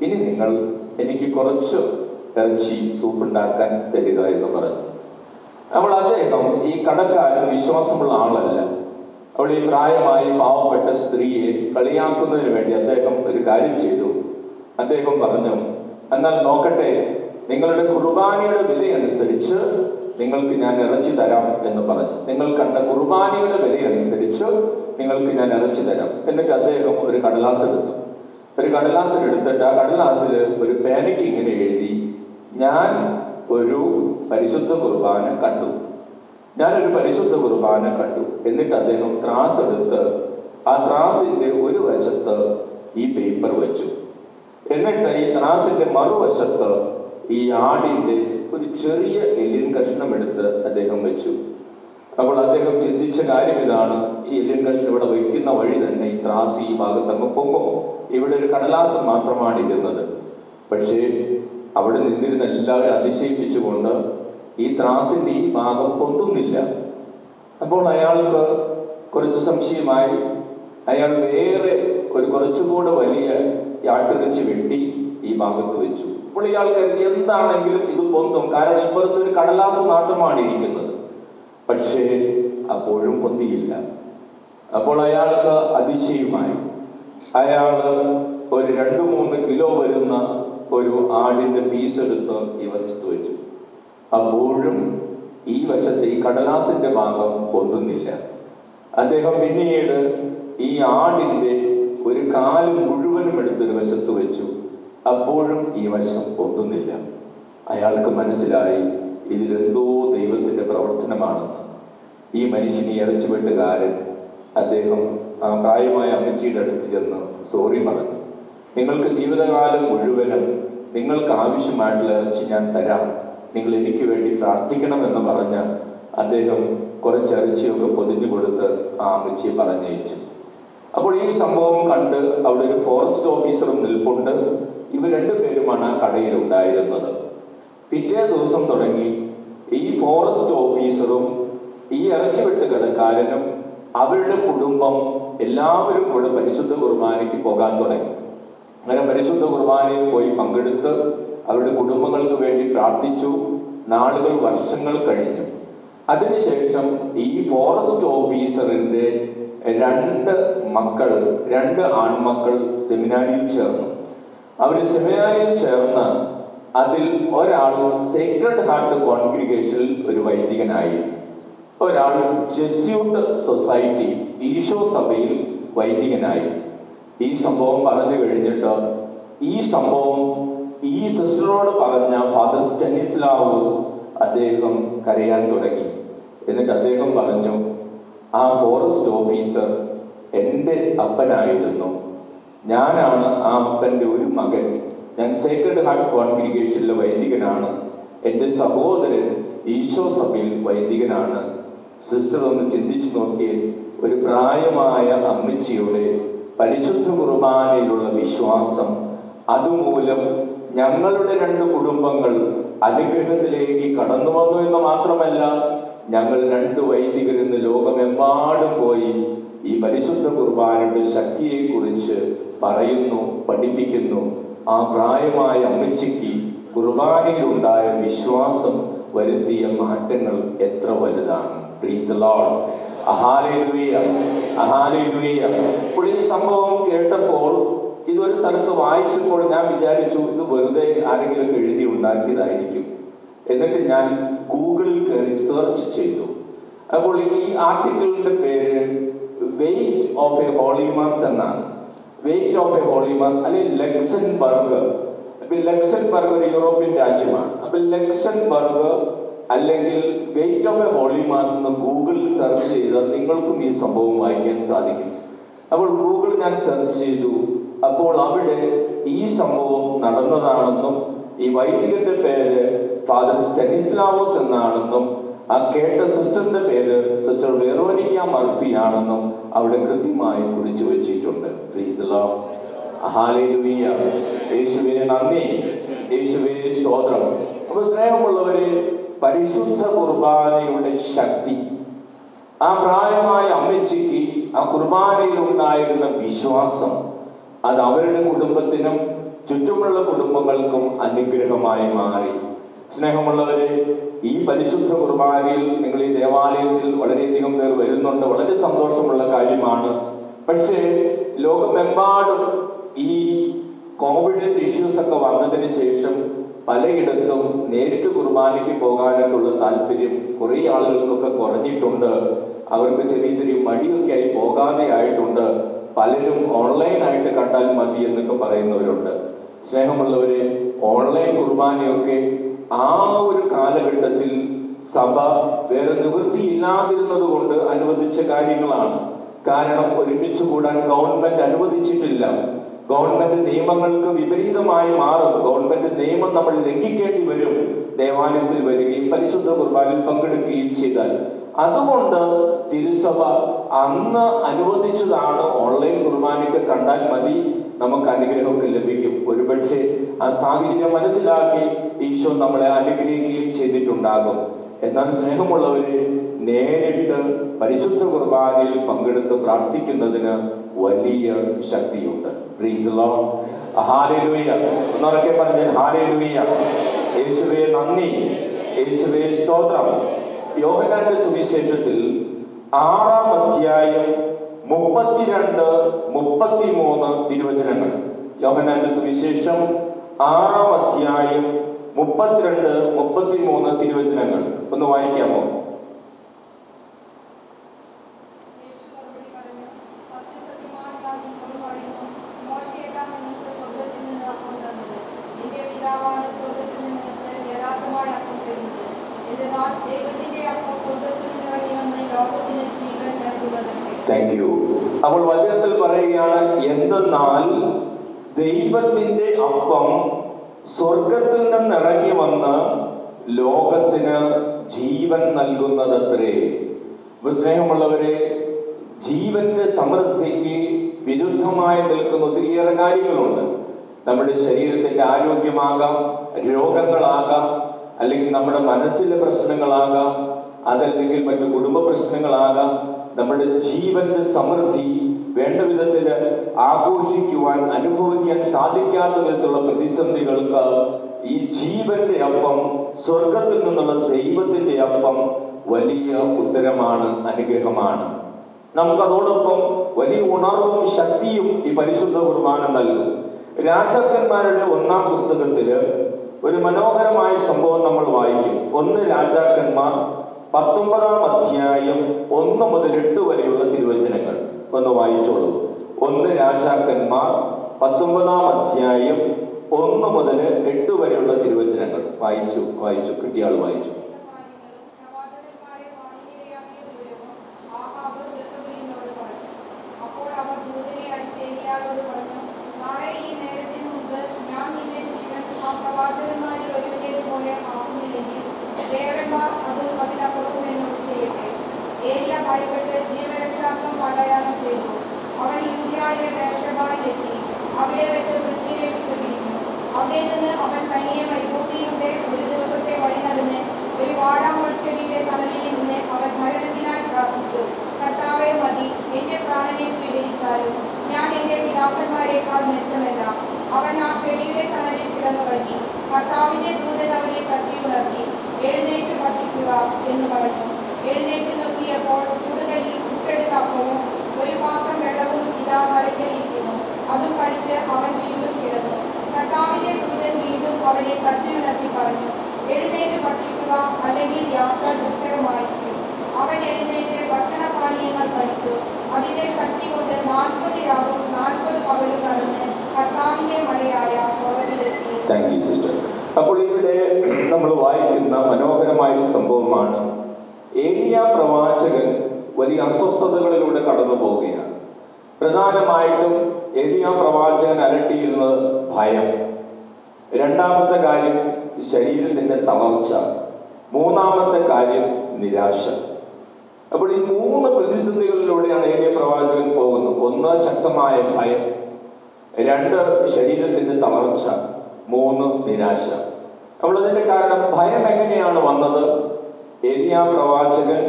[SPEAKER 1] ഇനി നിങ്ങൾ എനിക്ക് കുറച്ച് ഇറച്ചി സൂപ്പുണ്ടാക്കാൻ തരിക എന്ന് പറഞ്ഞു. അപ്പോൾ അദ്ദേഹം, ഈ കടക്കാരൻ വിശ്വാസമുള്ള ആളല്ല. അവൾ ഈ പ്രായമായി പാവപ്പെട്ട സ്ത്രീയെ കളിയാക്കുന്നതിന് വേണ്ടി അദ്ദേഹം ഒരു കാര്യം ചെയ്തു. അദ്ദേഹം പറഞ്ഞു, എന്നാൽ നോക്കട്ടെ, നിങ്ങളുടെ കുർബാനയുടെ വിലയനുസരിച്ച് നിങ്ങൾക്ക് ഞാൻ ഇറച്ചി തരാം എന്ന് പറഞ്ഞു. നിങ്ങൾ കണ്ട കുർബാനയുടെ വിലയനുസരിച്ച് നിങ്ങൾക്ക് ഞാൻ ഇറച്ചി തരാം. എന്നിട്ട് അദ്ദേഹം ഒരു കടലാസ് എടുത്തു. ഒരു കടലാസിൽ എടുത്തിട്ട് ആ കടലാസിൽ ഒരു പേനയ്ക്ക് ഇങ്ങനെ എഴുതി, ഞാൻ ഒരു പരിശുദ്ധ കുർബാന കണ്ടു, ഞാനൊരു പരിശുദ്ധ കുർബാന കണ്ടു. എന്നിട്ട് അദ്ദേഹം ത്രാസ് എടുത്ത് ആ ത്രാസിന്റെ ഒരു വശത്ത് ഈ പേപ്പർ വെച്ചു. എന്നിട്ട് ഈ ത്രാസിന്റെ മറുവശത്ത് ഈ ആടിന്റെ ഒരു ചെറിയ എല്ലിൻ കഷ്ണം എടുത്ത് അദ്ദേഹം വെച്ചു. അപ്പോൾ അദ്ദേഹം ചിന്തിച്ച കാര്യം ഇതാണ്, ഈ എല്ലിൻ കഷ്ണം ഇവിടെ വയ്ക്കുന്ന വഴി തന്നെ ഈ ത്രാസ് ഈ ഭാഗത്ത് അങ്ങ് പൊങ്ങും. ഇവിടെ ഒരു കടലാസ് മാത്രമാണ് ഇരുന്നത്. പക്ഷേ അവിടെ നിന്നിരുന്ന എല്ലാവരും അതിശയിപ്പിച്ചുകൊണ്ട് ഈ ത്രാസിന്റെ ഈ ഭാഗം പൊന്തുന്നില്ല. അപ്പോൾ അയാൾക്ക് കുറച്ച് സംശയമായി. അയാൾ വേറെ ഒരു കുറച്ചുകൂടെ വലിയ ആട്ടിറച്ചി വെട്ടി ഈ ഭാഗത്ത് വെച്ചു. അപ്പോൾ ഇയാൾ കരുതി എന്താണെങ്കിലും ഇത് പൊന്തും, കാരണം ഇപ്പുറത്ത് ഒരു കടലാസ് മാത്രമാണ് ഇരിക്കുന്നത്. പക്ഷേ അപ്പോഴും പൊന്തിയില്ല. അപ്പോൾ അയാൾക്ക് അതിശയമായി. അയാൾ ഒരു 2-3 കിലോ വരുന്ന ഒരു ആടിന്റെ പീസ് എടുത്ത് ഈ വശത്ത് വെച്ചു. അപ്പോഴും ഈ വശത്തെ ഈ കടലാസിന്റെ ഭാഗം പൊന്തുന്നില്ല. അദ്ദേഹം പിന്നീട് ഈ ആടിന്റെ ഒരു കാല് മുഴുവനും എടുത്തൊരു വശത്ത് വെച്ചു. അപ്പോഴും ഈ വശം പൊന്തുന്നില്ല. അയാൾക്ക് മനസ്സിലായി ഇതിലെന്തോ ദൈവത്തിന്റെ പ്രവർത്തനമാണെന്ന്. ഈ മനുഷ്യന് ഇറച്ചി വെട്ടുകാരൻ അദ്ദേഹം ആ പ്രായമായ അമ്മച്ചിയുടെ അടുത്ത് ചെന്ന് സോറി പറഞ്ഞു. നിങ്ങൾക്ക് ജീവിതകാലം മുഴുവനും നിങ്ങൾക്ക് ആവശ്യമായിട്ടുള്ള ഇറച്ചി ഞാൻ തരാം, നിങ്ങൾ എനിക്ക് വേണ്ടി പ്രാർത്ഥിക്കണമെന്ന് പറഞ്ഞ് അദ്ദേഹം കുറച്ച് ഇറച്ചിയൊക്കെ പൊതിഞ്ഞു കൊടുത്ത് ആ അമ്മച്ചിയെ പറഞ്ഞയച്ചു. അപ്പോൾ ഈ സംഭവം കണ്ട് അവിടെ ഒരു ഫോറസ്റ്റ് ഓഫീസറും നിൽപ്പുണ്ട്. ഇവർ 2 പേരുമാണ് ആ കടയിൽ ഉണ്ടായിരുന്നത്. പിറ്റേ ദിവസം തുടങ്ങി ഈ ഫോറസ്റ്റ് ഓഫീസറും ഈ ഇറച്ചി വെട്ടുകടക്കാരനും അവരുടെ കുടുംബം എല്ലാവരും കൂടെ പരിശുദ്ധ കുർബാനയ്ക്ക് പോകാൻ തുടങ്ങി. അങ്ങനെ പരിശുദ്ധ കുർബാനയിൽ പോയി പങ്കെടുത്ത് അവരുടെ കുടുംബങ്ങൾക്ക് വേണ്ടി പ്രാർത്ഥിച്ചു. നാളുകൾ, വർഷങ്ങൾ കഴിഞ്ഞു. അതിനുശേഷം ഈ ഫോറസ്റ്റ് ഓഫീസറിന്റെ 2 ആൺമക്കൾ സെമിനാരിയിൽ ചേർന്നു. അവർ സെമിനാരിയിൽ ചേർന്ന് അതിൽ ഒരാൾ സേക്രഡ് ഹാർട്ട് കോൺഗ്രിഗേഷനിൽ ഒരു വൈദികനായി, ഒരാൾ ജെസ്യൂട്ട് സൊസൈറ്റി ഈശോ സഭയിൽ വൈദികനായി. ഈ സംഭവം പറഞ്ഞു കഴിഞ്ഞിട്ട് ഈ സംഭവം ഈ സിസ്റ്ററോട് പറഞ്ഞ ഫാദർ സ്റ്റനിസ്ലാവോസ് അദ്ദേഹം കരയാൻ തുടങ്ങി. എന്നിട്ട് അദ്ദേഹം പറഞ്ഞു, ആ ഫോറസ്റ്റ് ഓഫീസർ എൻ്റെ അപ്പനായിരുന്നു, ഞാനാണ് ആ അപ്പൻ്റെ ഒരു മകൻ, ഞാൻ സേക്രഡ് ഹാർട്ട് കോൺഗ്രിഗേഷനിലെ വൈദികനാണ്, എൻ്റെ സഹോദരൻ ഈശോ സഭയിൽ വൈദികനാണ്. സിസ്റ്റർ ഒന്ന് ചിന്തിച്ചു നോക്കിയേ, ഒരു പ്രായമായ അമ്മച്ചിയുടെ പരിശുദ്ധ കുർബാനയിലുള്ള വിശ്വാസം, അതുമൂലം ഞങ്ങളുടെ 2 കുടുംബങ്ങൾ അനുഗ്രഹത്തിലേക്ക് കടന്നു വന്നു എന്ന് മാത്രമല്ല, ഞങ്ങൾ 2 വൈദികർ ഇന്ന് ലോകമെമ്പാടും പോയി ഈ പരിശുദ്ധ കുർബാനയുടെ ശക്തിയെക്കുറിച്ച് പറയുന്നു, പഠിപ്പിക്കുന്നു. ആ പ്രായമായ അമ്മച്ചിക്ക് കുർബാനയിലുണ്ടായ വിശ്വാസം വരുത്തിയ മാറ്റങ്ങൾ എത്ര വലുതാണ്. Price the Lord. Hallelujah, hallelujah. ഇപ്പോൾ ഈ സംഭവം കേട്ടപ്പോൾ, ഇതൊരു സ്ഥലത്ത് വായിച്ചപ്പോൾ ഞാൻ വിചാരിച്ചു ഇത് വെറുതെ ആരെങ്കിലും എഴുതി ഉണ്ടാക്കിയതായിരിക്കും. എന്നിട്ട് ഞാൻ ഗൂഗിളിൽ കയറി സെർച്ച് ചെയ്തു. അപ്പോൾ ഈ ആർട്ടിക്കിളിന്റെ പേര് weight of a holy mass എന്നാണ്. Weight of a holy mass അല്ലെങ്കിൽ ലക്സംബർഗ്. അപ്പൊ ലക്സംബർഗ് ഒരു യൂറോപ്യൻ രാജ്യമാണ്. അപ്പൊ ലക്സംബർഗ് അല്ലെങ്കിൽ weight of a holy mass എന്ന് ഗൂഗിൾ സെർച്ച് ചെയ്താൽ നിങ്ങൾക്കും ഈ സംഭവം വായിക്കാൻ സാധിക്കും. അപ്പോൾ ഗൂഗിൾ ഞാൻ സെർച്ച് ചെയ്തു. അപ്പോൾ അവിടെ ഈ സംഭവം നടന്നതാണെന്നും ഈ വൈദികന്റെ പേര് ഫാദർ സ്റ്റനിസ്ലാവോസ് എന്നാണെന്നും ആ കേട്ട സിസ്റ്ററിന്റെ പേര് സിസ്റ്റർ വെറോനിക്ക മർഫി ആണെന്നും അവിടെ കൃത്യമായി കുറിച്ചു വെച്ചിട്ടുണ്ട്. Price the Lord. ഹല്ലേലൂയ. യേശുവേ നന്ദി, യേശുവേ സ്തോത്രം. അപ്പോൾ സ്നേഹമുള്ളവരെ, പരിശുദ്ധ കുർബാനയുടെ ശക്തി, ആ പ്രായമായ അമ്മച്ചിക്ക് ആ കുർബാനയിൽ ഉണ്ടായിരുന്ന വിശ്വാസം, അത് അവരുടെ കുടുംബത്തിനും ചുറ്റുമുള്ള കുടുംബങ്ങൾക്കും അനുഗ്രഹമായി മാറി. സ്നേഹമുള്ളവരെ, ഈ പരിശുദ്ധ കുർബാനയിൽ നിങ്ങൾ ഈ ദേവാലയത്തിൽ വളരെയധികം പേർ വരുന്നുണ്ട്, വളരെ സന്തോഷമുള്ള കാര്യമാണ്. പക്ഷേ ലോകമെമ്പാടും ഈ കോവിഡിന്റെ ഇഷ്യൂസ് ഒക്കെ വന്നതിന് ശേഷം പലയിടത്തും നേരിട്ട് കുർബാനയ്ക്ക് പോകാനൊക്കെ ഉള്ള താല്പര്യം കുറേ ആളുകൾക്കൊക്കെ കുറഞ്ഞിട്ടുണ്ട്. അവർക്ക് ചെറിയ ചെറിയ മടിയൊക്കെ ആയി പോകാതെ ആയിട്ടുണ്ട്. പലരും ഓൺലൈനായിട്ട് കണ്ടാൽ മതി എന്നൊക്കെ പറയുന്നവരുണ്ട്. സ്നേഹമുള്ളവരെ, ഓൺലൈൻ കുർബാനയൊക്കെ ആ ഒരു കാലഘട്ടത്തിൽ സഭ വേറെ നിവൃത്തിയില്ലാതിരുന്നത് കൊണ്ട് അനുവദിച്ച കാര്യങ്ങളാണ്. കാരണം ഒരുമിച്ച് കൂടാൻ ഗവൺമെന്റ് അനുവദിച്ചിട്ടില്ല. ഗവൺമെന്റ് നിയമങ്ങൾക്ക് വിപരീതമായി മാറും. ഗവൺമെന്റ് നിയമം നമ്മൾ ലംഘിക്കേണ്ടി വരും ദേവാലയത്തിൽ വരികയും പരിശുദ്ധ കുർബാനയിൽ പങ്കെടുക്കുകയും ചെയ്താൽ. അതുകൊണ്ട് തിരുസഭ അന്ന് അനുവദിച്ചതാണ് ഓൺലൈൻ കുർബാനയ്ക്ക് കണ്ടാൽ മതി, നമുക്ക് അനുഗ്രഹമൊക്കെ ലഭിക്കും. ഒരുപക്ഷെ ആ സാഹചര്യം മനസ്സിലാക്കി ഈശോ നമ്മളെ അനുഗ്രഹിക്കുകയും ചെയ്തിട്ടുണ്ടാകും. എന്നാൽ സ്നേഹമുള്ളവരെ, നേരിട്ട് പരിശുദ്ധ കുർബാനയിൽ പങ്കെടുത്ത് പ്രാർത്ഥിക്കുന്നതിന് വലിയ ശക്തിയുണ്ട്. Price the Lord. ഹല്ലേലൂയ. ഒന്നുറക്കെ പറഞ്ഞാൽ ഹല്ലേലൂയ. യേശുവേ നന്ദി, യേശുവേ സ്തോത്രം. യോഹന്നാന്റെ സുവിശേഷത്തിൽ 6-ാം അധ്യായം 32, 33 തിരുവചനങ്ങൾ. യോഹന്നാന്റെ സുവിശേഷം 6-ാം അധ്യായം 32, 33 തിരുവചനങ്ങൾ ഒന്ന് വായിക്കാമോ? Thank you. അപ്പോൾ വചനത്തിൽ പറയുകയാണ്, എന്തെന്നാൽ ദൈവത്തിന്റെ അപ്പം സ്വർഗത്തിൽ നിന്നിറങ്ങി വന്ന് ലോകത്തിന് ജീവൻ നൽകുന്നതത്രേ. സ്നേഹമുള്ളവരെ, ജീവന്റെ സമൃദ്ധിക്ക് വിരുദ്ധമായി നിൽക്കുന്ന ഒത്തിരിയേറെ കാര്യങ്ങളുണ്ട്. നമ്മുടെ ശരീരത്തിന്റെ ആരോഗ്യമാകാം, രോഗങ്ങളാകാം, അല്ലെങ്കിൽ നമ്മുടെ മനസ്സിലെ പ്രശ്നങ്ങളാകാം, അതല്ലെങ്കിൽ മറ്റു കുടുംബ പ്രശ്നങ്ങളാകാം. നമ്മുടെ ജീവന്റെ സമൃദ്ധി വേണ്ട വിധത്തിൽ ആഘോഷിക്കുവാൻ, അനുഭവിക്കാൻ സാധിക്കാത്ത വിധത്തിലുള്ള പ്രതിസന്ധികൾക്ക് ഈ ജീവന്റെ അപ്പം, സ്വർഗത്തിൽ നിന്നുള്ള ദൈവത്തിന്റെ അപ്പം വലിയ ഉത്തരമാണ്, അനുഗ്രഹമാണ്. നമുക്കതോടൊപ്പം വലിയ ഉണർവും ശക്തിയും ഈ പരിശുദ്ധ കുർബാന നൽകും. രാജാക്കന്മാരുടെ 1-ാം പുസ്തകത്തില് ഒരു മനോഹരമായ സംഭവം നമ്മൾ വായിക്കും. 1 രാജാക്കന്മാർ 19-ാം അധ്യായം 1 മുതൽ 8 വരെയുള്ള തിരുവചനങ്ങൾ ഒന്ന് വായിച്ചോളൂ. 1 രാജാക്കന്മാർ 19-ാം അധ്യായം 1 മുതൽ 8 വരെയുള്ള തിരുവചനങ്ങൾ വായിച്ചു കിട്ടിയ ആൾ വായിച്ചു.
[SPEAKER 2] ഭയപ്പെട്ട് ജീവരക്ഷാർത്ഥം പലായനം ചെയ്തു. അവൻ യൂദയായിലെ ബേർശേബയിൽ അവിടെ വെച്ച് വൃത്തിയെ വിട്ടുപിരിഞ്ഞു. അവിടെ നിന്ന് അവൻ തനിയെ മരുഭൂമിയുടെ ഒരു ദിവസത്തെ വഴി നടന്ന് ഒരു വാടാമുൾച്ചെടിയുടെ തണലിൽ നിന്ന് അവൻ മരണത്തിനായി പ്രാർത്ഥിച്ചു. കർത്താവേ മതി, എന്റെ പ്രാണനെ സ്വീകരിച്ചാലും ഞാൻ എന്റെ പിതാക്കന്മാരെക്കാൾ മെച്ചമല്ല. അവൻ ആ ചെടിയുടെ തണലിൽ കിടന്നുറങ്ങി. കർത്താവിന്റെ ദൂതൻ അവനെ തട്ടി ഉണർത്തി, എഴുന്നേറ്റ് ഭക്ഷിക്കുക എന്ന് പറഞ്ഞു. എഴുന്നേറ്റ് നോക്കിയപ്പോൾ ചുടുകല്ലിൽ ചുട്ടെടുത്ത അപ്പവും ഒരു പാത്രം വെള്ളവും ഇതാ മരക്കലിരിക്കുന്നു. അതും കഴിച്ച് അവൻ വീണ്ടും കിടന്നു. കർത്താവിന്റെ ദൂതൻ വീണ്ടും അവനെ തട്ടി ഉണർത്തി പറഞ്ഞു, എഴുന്നേറ്റ് ഭക്ഷിക്കുക, അല്ലെങ്കിൽ യാത്ര ദുഷ്കരമായിരിക്കും. അവൻ എഴുന്നേറ്റ് ഭക്ഷണപാനീയങ്ങൾ കഴിച്ചു. അതിന്റെ ശക്തി കൊണ്ട് 40 രാവും 40 പകലും നടന്ന് കർത്താവിന്റെ മലയായ ഹോറബിലെത്തി.
[SPEAKER 1] Thank you sister. അപ്പോൾ ഇവിടെ നമ്മൾ വായിക്കുന്ന മനോഹരമായ ഒരു സംഭവമാണ്. ഏലിയ പ്രവാചകൻ വലിയ അസ്വസ്ഥതകളിലൂടെ കടന്നു പോവുകയാണ്. പ്രധാനമായിട്ടും ഏലിയ പ്രവാചകൻ അലട്ടിയിരുന്നത് ഭയം. 2-ാമത്തെ കാര്യം ശരീരത്തിന്റെ തളർച്ച. 3-ാമത്തെ കാര്യം നിരാശ. അപ്പോൾ ഈ 3 പ്രതിസന്ധികളിലൂടെയാണ് ഏലിയ പ്രവാചകൻ പോകുന്നത്. 1 ശക്തമായ ഭയം, 2 ശരീരത്തിന്റെ തളർച്ച, 3 നിരാശ. അപ്പോൾ അതിന്റെ കാരണം ഭയം എങ്ങനെയാണ് വന്നത്? ഏലിയ പ്രവാചകൻ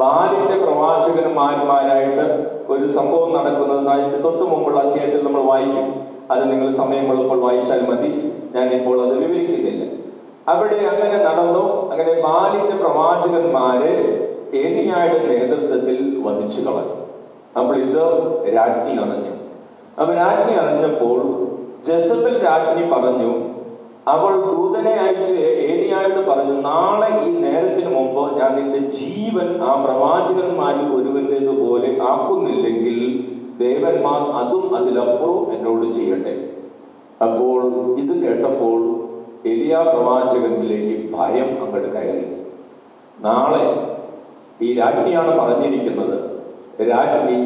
[SPEAKER 1] ബാലിന്റെ പ്രവാചകന്മാരായിട്ട് ഒരു സംഭവം നടക്കുന്നത് അതിന്റെ തൊട്ടു മുമ്പുള്ള അധ്യായത്തിൽ നമ്മൾ വായിക്കും. അത് നിങ്ങൾ സമയമുള്ളപ്പോൾ വായിച്ചാൽ മതി, ഞാനിപ്പോൾ അത് വിവരിക്കുന്നില്ല. അവിടെ അങ്ങനെ നടന്നു. അങ്ങനെ ബാലിന്റെ പ്രവാചകന്മാരെ ഏലിയായുടെ നേതൃത്വത്തിൽ വധിച്ചു കളഞ്ഞു. അപ്പോൾ ഇത് രാജ്ഞി അറിഞ്ഞു. അപ്പോൾ രാജ്ഞി അറിഞ്ഞപ്പോൾ ജെസബൽ രാജ്ഞി പറഞ്ഞു, അവൾ ദൂതനെ അയച്ച് ഏലിയായോട് പറഞ്ഞു, നാളെ ഈ നേരത്തിന് മുമ്പ് ഞാൻ നിന്റെ ജീവൻ ആ പ്രവാചകന്മാരിൽ ഒരുവൻ്റേതുപോലെ ആക്കുന്നില്ലെങ്കിൽ ദേവന്മാർ അതും അതിലപ്പുറം എന്നോട് ചെയ്യട്ടെ. അപ്പോൾ ഇത് കേട്ടപ്പോൾ എലിയാ പ്രവാചകനിലേക്ക് ഭയം അങ്ങോട്ട് കയറി. നാളെ ഈ രാജ്ഞിയാണ് പറഞ്ഞിരിക്കുന്നത്, രാജ്ഞി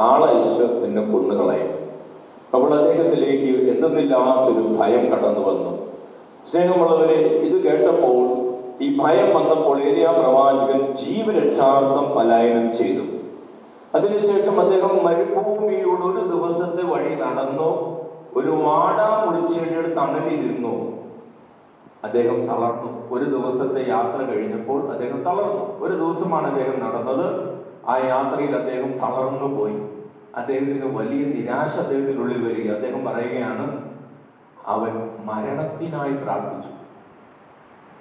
[SPEAKER 1] ആളയച്ച് നിന്നെ കൊന്നുകളയും. അപ്പോൾ അദ്ദേഹത്തിലേക്ക് എന്തെന്നില്ലാത്തൊരു ഭയം കടന്നു വന്നു. സ്നേഹമുള്ളവരെ, ഇത് കേട്ടപ്പോൾ, ഈ ഭയം വന്നപ്പോൾ എലിയാ പ്രവാചകൻ ജീവരക്ഷാർത്ഥം പലായനം ചെയ്തു. അതിനുശേഷം അദ്ദേഹം മരുഭൂമിയിലൂടെ ഒരു ദിവസത്തെ വഴി നടന്നു. ഒരു വാടാമുറിച്ചെടിയുടെ തണലിരുന്നു. അദ്ദേഹം തളർന്നു. ഒരു ദിവസത്തെ യാത്ര കഴിഞ്ഞപ്പോൾ അദ്ദേഹം തളർന്നു. ഒരു ദിവസമാണ് അദ്ദേഹം നടന്നത്. ആ യാത്രയിൽ അദ്ദേഹം തളർന്നു പോയി. അദ്ദേഹത്തിന് വലിയ നിരാശ അദ്ദേഹത്തിനുള്ളിൽ വരിക. അദ്ദേഹം പറയുകയാണ്, അവൻ മരണത്തിനായി പ്രാർത്ഥിച്ചു.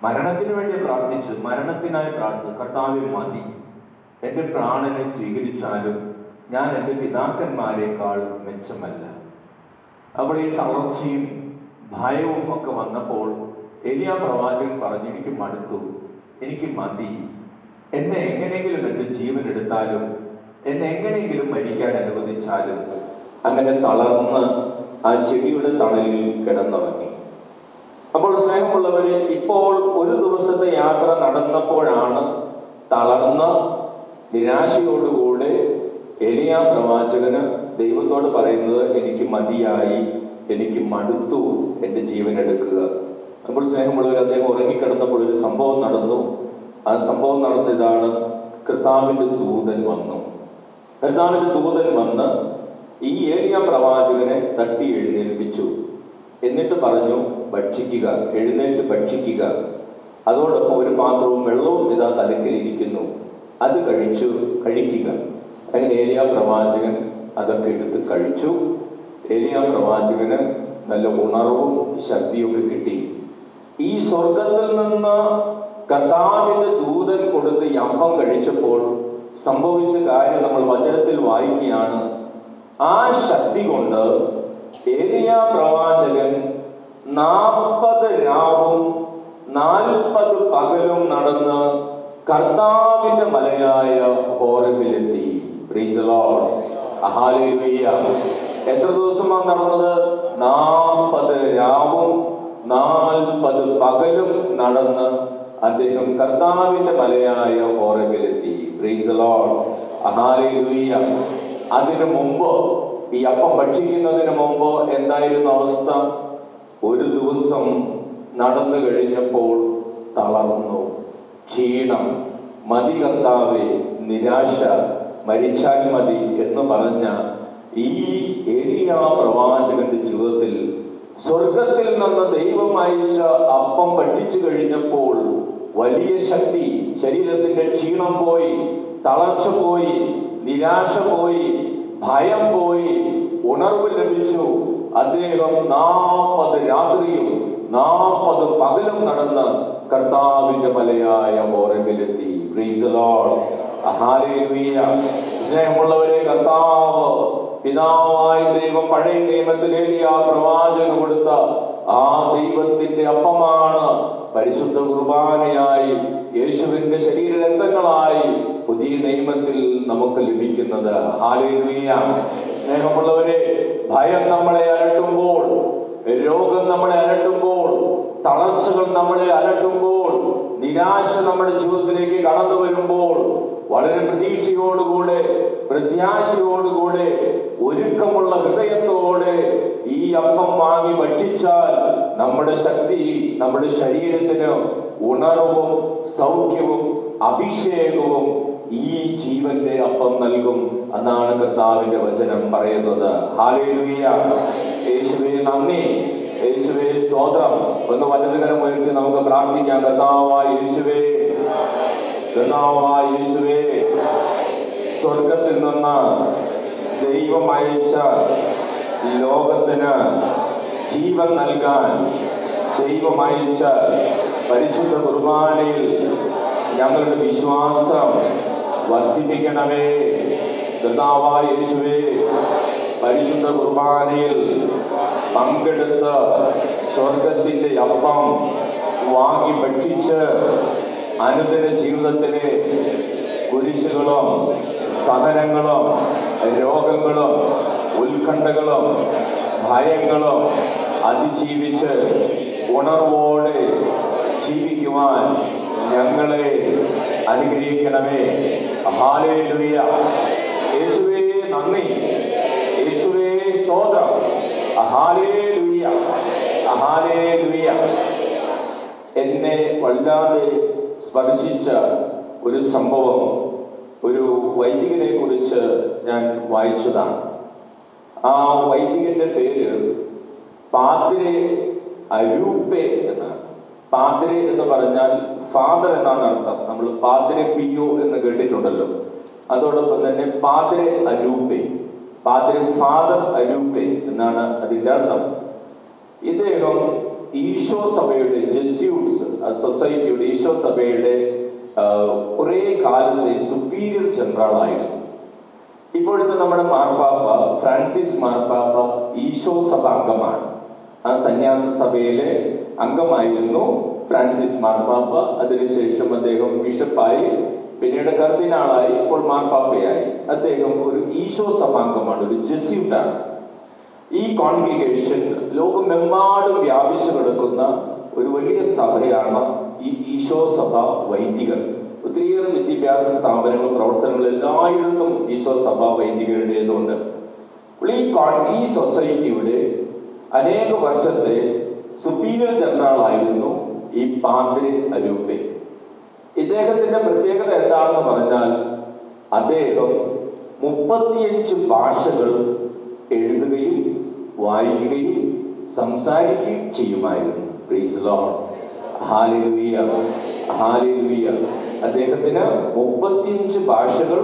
[SPEAKER 1] മരണത്തിന് വേണ്ടി പ്രാർത്ഥിച്ചു. മരണത്തിനായി പ്രാർത്ഥിച്ചു. കർത്താവേ, മതി, എൻ്റെ പ്രാണനെ സ്വീകരിച്ചാലും ഞാൻ എൻ്റെ പിതാക്കന്മാരെക്കാൾ മെച്ചമല്ല. അപ്പോൾ ഈ തളർച്ചയും ഭയവും ഒക്കെ വന്നപ്പോൾ എലിയാ പ്രവാചകൻ പറഞ്ഞു, എനിക്ക് മടുത്തു, എനിക്ക് മതി, എന്നെ എങ്ങനെയെങ്കിലും എൻ്റെ ജീവൻ എടുത്താലും എന്നെ എങ്ങനെയെങ്കിലും മരിക്കാൻ അനുവദിച്ചാലും. അങ്ങനെ തളർന്ന് ആ ചെടിയുടെ തണലിൽ കിടന്നുറങ്ങി. അപ്പോൾ സ്നേഹമുള്ളവരെ, ഇപ്പോൾ ഒരു ദിവസത്തെ യാത്ര നടന്നപ്പോഴാണ് തളർന്ന നിരാശയോടുകൂടെ എലിയാ പ്രവാചകന് ദൈവത്തോട് പറയുന്നത്, എനിക്ക് മതിയായി, എനിക്ക് മടുത്തു, എൻ്റെ ജീവൻ എടുക്കുക. അപ്പോൾ സ്നേഹമുള്ളവർ, അദ്ദേഹം ഉറങ്ങിക്കിടന്നപ്പോൾ ഒരു സംഭവം നടന്നു. ആ സംഭവം നടന്നതാണ്, കർത്താവിൻ്റെ ദൂതൻ വന്നു. കർത്താവിൻ്റെ ദൂതൻ വന്ന് ഈ ഏലിയാ പ്രവാചകനെ തട്ടി എഴുന്നേൽപ്പിച്ചു. എന്നിട്ട് പറഞ്ഞു, ഭക്ഷിക്കുക, എഴുന്നേറ്റ് ഭക്ഷിക്കുക. അതോടൊപ്പം ഒരു പാത്രവും വെള്ളവും ഇതാ തലക്കിലിരിക്കുന്നു, അത് കഴിക്കുക. അങ്ങനെ ഏലിയാ പ്രവാചകൻ അതൊക്കെ എടുത്ത് കഴിച്ചു. ഏലിയാ പ്രവാചകന് നല്ല ഉണർവും ശക്തിയൊക്കെ കിട്ടി. ഈ സ്വർഗത്തിൽ നിന്ന് കർത്താവിന്റെ ദൂതൻ കൊടുത്ത് ഈ അപ്പം കഴിച്ചപ്പോൾ സംഭവിച്ച കാര്യം നമ്മൾ വചനത്തിൽ വായിക്കുകയാണ്. ആ ശക്തി കൊണ്ട് ഏലിയാ പ്രവാചകൻ 40 രാവും 40 പകലും നടന്ന് കർത്താവിന്റെ മലയായ ഹോറബിലെത്തി. Praise the Lord, hallelujah. എത്ര ദിവസമാണ് നടന്നത്? 40 രാവും 40 പകലും നടന്ന് അദ്ദേഹം കർത്താവിന്റെ മലയായ ഹോറബിലെത്തി. Praise the Lord, hallelujah. അതിനു മുമ്പ്, ഈ അപ്പം ഭക്ഷിക്കുന്നതിന് മുമ്പ് എന്തായിരുന്നു അവസ്ഥ? ഒരു ദിവസം നടന്നു കഴിഞ്ഞപ്പോൾ തളർന്നു, ക്ഷീണം, മതി കർത്താവേ, നിരാശ, മരിച്ചാൽ മതി എന്ന് പറഞ്ഞ ഈ ഏലിയാ പ്രവാചകന്റെ ജീവിതത്തിൽ സ്വർഗത്തിൽ നിന്ന് ദൈവം അയച്ച അപ്പം ഭക്ഷിച്ചു കഴിഞ്ഞപ്പോൾ വലിയ ശക്തി, ശരീരത്തിന്റെ ക്ഷീണം പോയി, തളർച്ച പോയി, നിരാശ പോയി, ഭയം പോയി, ഉണർവ് ലഭിച്ചു. അദ്ദേഹം 40 രാത്രിയും 40 പകലും നടന്ന് കർത്താവിന്റെ മലയായ ഹോറബിലെത്തി. Praise the Lord, hallelujah. സ്നേഹമുള്ളവരെ, കർത്താവ് പിതാവായ ദൈവം പഴയ നിയമത്തിൽ ഏലിയാ പ്രവാചകന് കൊടുത്ത ആ ദൈവത്തിന്റെ അപ്പമാണ് പരിശുദ്ധ കുർബാനയായി യേശുവിന്റെ ശരീരരക്തങ്ങളായി പുതിയ നിയമത്തിൽ നമുക്ക് ലഭിക്കുന്നത്. ഹല്ലേലൂയ. സ്നേഹമുള്ളവരെ, ഭയം നമ്മളെ അലട്ടുമ്പോൾ, രോഗം നമ്മളെ അലട്ടുമ്പോൾ, തളർച്ചകൾ നമ്മളെ അലട്ടുമ്പോൾ, നിരാശ നമ്മുടെ ജീവിതത്തിലേക്ക് കടന്നു വരുമ്പോൾ വളരെ പ്രതീക്ഷയോടുകൂടെ, പ്രത്യാശയോടുകൂടെ, ഒരുക്കമുള്ള ഹൃദയത്തോടെ ഈ അപ്പം വാങ്ങി ഭക്ഷിച്ചാൽ നമ്മുടെ ശക്തി, നമ്മുടെ ശരീരത്തിന് ഉണർവും സൗഖ്യവും അഭിഷേകവും ഈ ജീവന്റെ അപ്പം നൽകും എന്നാണ് കർത്താവിന്റെ വചനം പറയുന്നത്. ഹല്ലേലൂയ. യേശുവേ നന്ദി, യേശുവേ സ്തോത്രം. ഒന്ന് വലതുകരം ഉയർത്തി നമുക്ക് പ്രാർത്ഥിക്കാം. കർത്താവായ യേശുവേ, കർത്താവായ യേശുവേ, സ്വർഗത്തിൽ നിന്ന് ദൈവം അയച്ച ലോകത്തിന് ജീവൻ നൽകാൻ ദൈവം അയച്ച പരിശുദ്ധ കുർബാനയിൽ ഞങ്ങളുടെ വിശ്വാസം വർദ്ധിപ്പിക്കണമേ. കർത്താവായ യേശുവേ, പരിശുദ്ധ കുർബാനയിൽ പങ്കെടുത്ത് സ്വർഗത്തിൻ്റെ അപ്പം വാങ്ങി ഭക്ഷിച്ച് അനുദിന ജീവിതത്തിലെ കുരിശുകളും സഹനങ്ങളും രോഗങ്ങളും ഉത്കണ്ഠകളും ഭയങ്ങളും അതിജീവിച്ച് ഉണർവോടെ ജീവിക്കുവാൻ ഞങ്ങളെ അനുഗ്രഹിക്കണമേ. ഹല്ലേലൂയ. യേശുവേ നന്ദി, യേശുവേ സ്തോത്രം. Hallelujah, hallelujah. എന്നെ വല്ലാതെ സ്പർശിച്ച ഒരു സംഭവം ഒരു വൈദികനെ കുറിച്ച് ഞാൻ വായിച്ചതാണ്. ആ വൈദികന്റെ പേര് പാദ്രെ അരൂപ്പെ എന്നാണ്. പാദ്രെ എന്ന് പറഞ്ഞാൽ ഫാദർ എന്നാണ് അർത്ഥം. നമ്മൾ പാദ്രെ പിയോ എന്ന് കേട്ടിട്ടുണ്ടല്ലോ. അതോടൊപ്പം തന്നെ പാദ്രെ അരൂപ്പെ, പാദ്രെ ഫാദർ അരൂപ്പെ എന്നാണ് അതിൻ്റെ അർത്ഥം. ഇദ്ദേഹം ഈശോ സഭയുടെ ജെസ്യൂട്ട്സ് സൊസൈറ്റിയുടെ ഈശോ സഭയുടെ കുറേ കാലത്തെ സുപ്പീരിയർ ജനറലായിരുന്നു. ഇപ്പോഴത്തെ നമ്മുടെ മാർപ്പാപ്പ ഫ്രാൻസിസ് മാർപ്പാപ്പ ഈശോ സഭ അംഗമാണ്. ആ സന്യാസ സഭയിലെ അംഗമായിരുന്നു ഫ്രാൻസിസ് മാർപ്പാപ്പ. അതിനുശേഷം അദ്ദേഹം ബിഷപ്പായി, പിന്നീട് കർദിനാളായി, ഇപ്പോൾ മാർപ്പാപ്പയായി. അദ്ദേഹം ഒരു ഈശോ സഭാംഗമാണ്, ഒരു ജെസ്യൂട്ടാണ്. ഈ കോൺഗ്രിഗേഷൻ ലോകമെമ്പാടും വ്യാപിച്ചു കിടക്കുന്ന ഒരു വലിയ സഭയാണ് ഈ ഈശോ സഭ വൈദികർ. ഒത്തിരിയേറെ വിദ്യാഭ്യാസ സ്ഥാപനങ്ങൾ, പ്രവർത്തനങ്ങൾ എല്ലായിടത്തും ഈശോ സഭ വൈദികരുടേതുണ്ട്. ഈ സൊസൈറ്റിയുടെ അനേക വർഷത്തെ സുപ്പീരിയർ ജനറലായിരുന്നു ഈ പാദ്രെ അരൂപ്പെ. ഇദ്ദേഹത്തിന്റെ പ്രത്യേകത എന്താണെന്ന് പറഞ്ഞാൽ അദ്ദേഹം 35 ഭാഷകൾ എഴുതുകയും വായിക്കുകയും സംസാരിക്കുകയും ചെയ്യുമായിരുന്നു. Price the Lord. Hallelujah, hallelujah. അദ്ദേഹത്തിന് 35 ഭാഷകൾ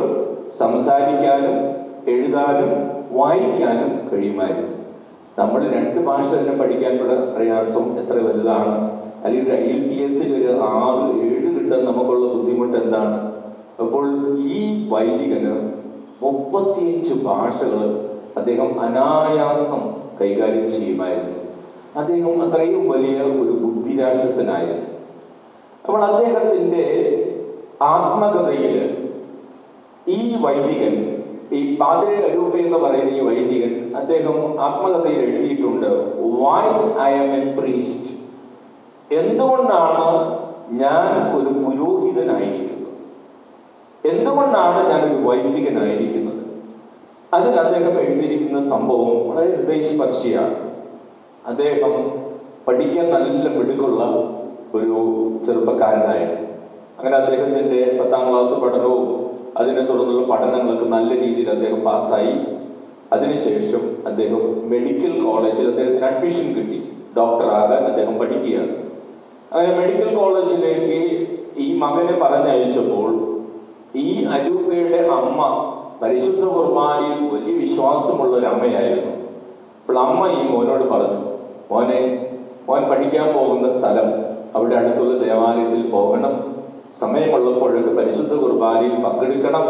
[SPEAKER 1] സംസാരിക്കാനും എഴുതാനും വായിക്കാനും കഴിയുമായിരുന്നു. നമ്മൾ 2 ഭാഷ തന്നെ പഠിക്കാനുള്ള പ്രയാസം എത്ര വലുതാണ്. അല്ലെങ്കിൽ IELTS ഒരു 6-7 കിട്ടാൻ നമുക്കുള്ള ബുദ്ധിമുട്ട് എന്താണ്. അപ്പോൾ ഈ വൈദികന് 35 ഭാഷകൾ അദ്ദേഹം അനായാസം കൈകാര്യം ചെയ്യുമായിരുന്നു. അദ്ദേഹം അത്രയും വലിയ ഒരു ബുദ്ധിരാക്ഷസനായിരുന്നു. അപ്പോൾ അദ്ദേഹത്തിൻ്റെ ആത്മകഥയിൽ ഈ വൈദികൻ, ഈ പാദ്രെ അരൂപ്പെ എന്ന് പറയുന്ന ഈ വൈദികൻ, അദ്ദേഹം ആത്മകഥയിൽ എഴുതിയിട്ടുണ്ട്, why I am a priest. എന്തുകൊണ്ടാണ് ഞാൻ ഒരു പുരോഹിതനായിരിക്കുന്നത്, എന്തുകൊണ്ടാണ് ഞാനൊരു വൈദികനായിരിക്കുന്നത്. അതിൽ അദ്ദേഹം എഴുതിയിരിക്കുന്ന സംഭവം വളരെ ഹൃദയസ്പർശിയാണ്. അദ്ദേഹം പഠിക്കാൻ നല്ല മിടുക്കുള്ള ഒരു ചെറുപ്പക്കാരനായിരുന്നു. അങ്ങനെ അദ്ദേഹത്തിൻ്റെ 10ാം ക്ലാസ് പഠനവും അതിനെ തുടർന്നുള്ള പഠനങ്ങളൊക്കെ നല്ല രീതിയിൽ അദ്ദേഹം പാസ്സായി. അതിനുശേഷം അദ്ദേഹം മെഡിക്കൽ കോളേജിൽ അദ്ദേഹത്തിന് അഡ്മിഷൻ കിട്ടി. ഡോക്ടറാകാൻ അദ്ദേഹം പഠിക്കുകയാണ്. അങ്ങനെ മെഡിക്കൽ കോളേജിലേക്ക് ഈ മകനെ പറഞ്ഞയച്ചപ്പോൾ ഈ അരൂപ്പയുടെ അമ്മ പരിശുദ്ധ കുർബാനയിൽ വലിയ വിശ്വാസമുള്ള ഒരു അമ്മയായിരുന്നു. അപ്പോൾ അമ്മ ഈ മോനോട് പറഞ്ഞു, മോൻ പഠിക്കാൻ പോകുന്ന സ്ഥലം അവിടെ അടുത്തുള്ള ദേവാലയത്തിൽ പോകണം, സമയമുള്ളപ്പോഴൊക്കെ പരിശുദ്ധ കുർബാനയിൽ പങ്കെടുക്കണം,